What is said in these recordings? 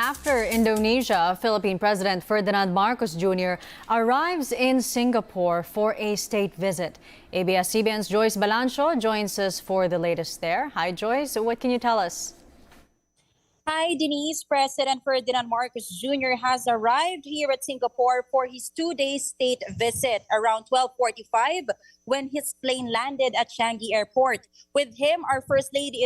after Indonesia, Philippine President Ferdinand Marcos Jr. arrives in Singapore for a state visit. ABS-CBN's Joyce Balancho joins us for the latest there. Hi, Joyce. What can you tell us? Hi, Denise. President Ferdinand Marcos Jr. has arrived here at Singapore for his two-day state visit around 12:45 when his plane landed at Changi Airport. With him, our First Lady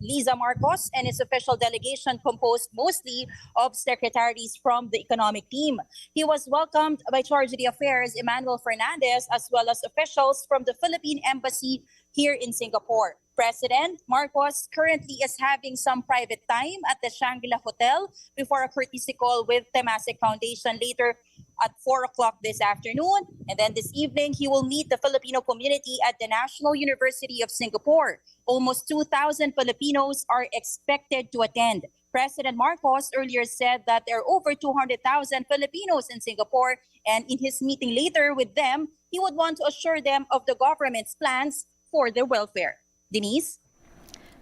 Liza Marcos and his official delegation composed mostly of secretaries from the economic team. He was welcomed by Charge of the Affairs Emmanuel Fernandez as well as officials from the Philippine Embassy here in Singapore. President Marcos currently is having some private time at the Shangri-La Hotel before a courtesy call with Temasek Foundation later at 4 o'clock this afternoon. And then this evening, he will meet the Filipino community at the National University of Singapore. Almost 2,000 Filipinos are expected to attend. President Marcos earlier said that there are over 200,000 Filipinos in Singapore, and in his meeting later with them, he would want to assure them of the government's plans for their welfare. Denise?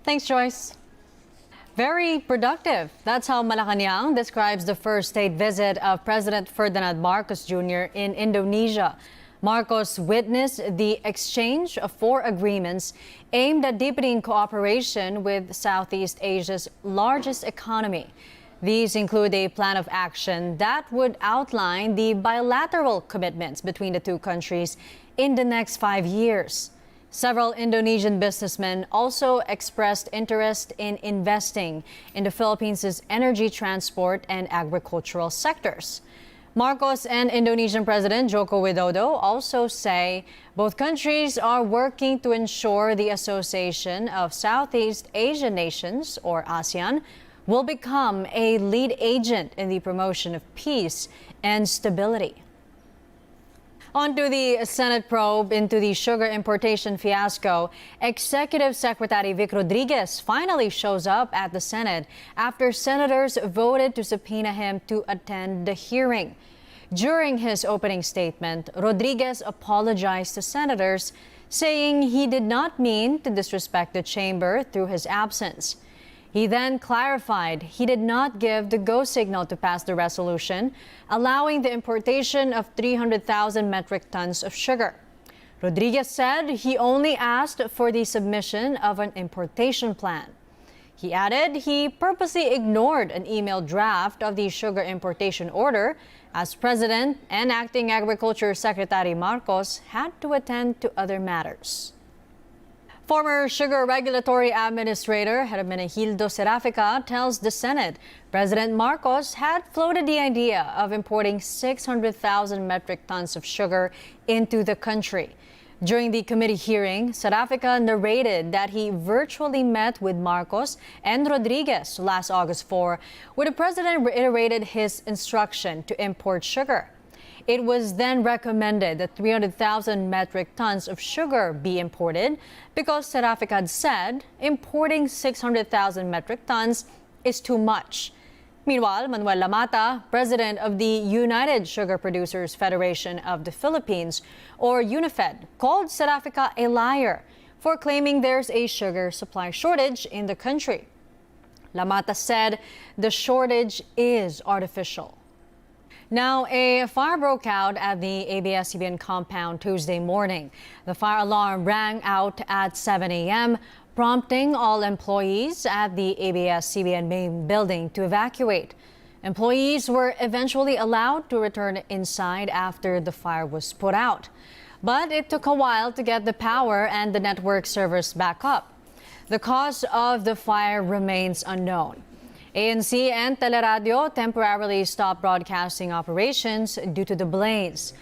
Thanks, Joyce. Very productive. That's how Malacanang describes the first state visit of President Ferdinand Marcos Jr. in Indonesia. Marcos witnessed the exchange of 4 agreements aimed at deepening cooperation with Southeast Asia's largest economy. These include a plan of action that would outline the bilateral commitments between the two countries in the next 5 years. Several Indonesian businessmen also expressed interest in investing in the Philippines' energy, transport, and agricultural sectors. Marcos and Indonesian President Joko Widodo also say both countries are working to ensure the Association of Southeast Asian Nations, or ASEAN, will become a lead agent in the promotion of peace and stability. On to the Senate probe into the sugar importation fiasco. Executive Secretary Vic Rodriguez finally shows up at the Senate after senators voted to subpoena him to attend the hearing. During his opening statement, Rodriguez apologized to senators, saying he did not mean to disrespect the chamber through his absence. He then clarified he did not give the go signal to pass the resolution, allowing the importation of 300,000 metric tons of sugar. Rodriguez said he only asked for the submission of an importation plan. He added he purposely ignored an email draft of the sugar importation order, as President and Acting Agriculture Secretary Marcos had to attend to other matters. Former Sugar Regulatory Administrator Hermenegildo Serafica tells the Senate President Marcos had floated the idea of importing 600,000 metric tons of sugar into the country. During the committee hearing, Serafica narrated that he virtually met with Marcos and Rodriguez last August 4, where the president reiterated his instruction to import sugar. It was then recommended that 300,000 metric tons of sugar be imported because Serafica had said importing 600,000 metric tons is too much. Meanwhile, Manuel Lamata, president of the United Sugar Producers Federation of the Philippines, or UNIFED, called Serafica a liar for claiming there's a sugar supply shortage in the country. Lamata said the shortage is artificial. Now, a fire broke out at the ABS-CBN compound Tuesday morning. The fire alarm rang out at 7 a.m., prompting all employees at the ABS-CBN main building to evacuate. Employees were eventually allowed to return inside after the fire was put out. But it took a while to get the power and the network servers back up. The cause of the fire remains unknown. ANC and Teleradio temporarily stopped broadcasting operations due to the blaze.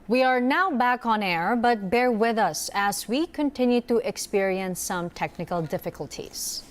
We are now back on air, but bear with us as we continue to experience some technical difficulties.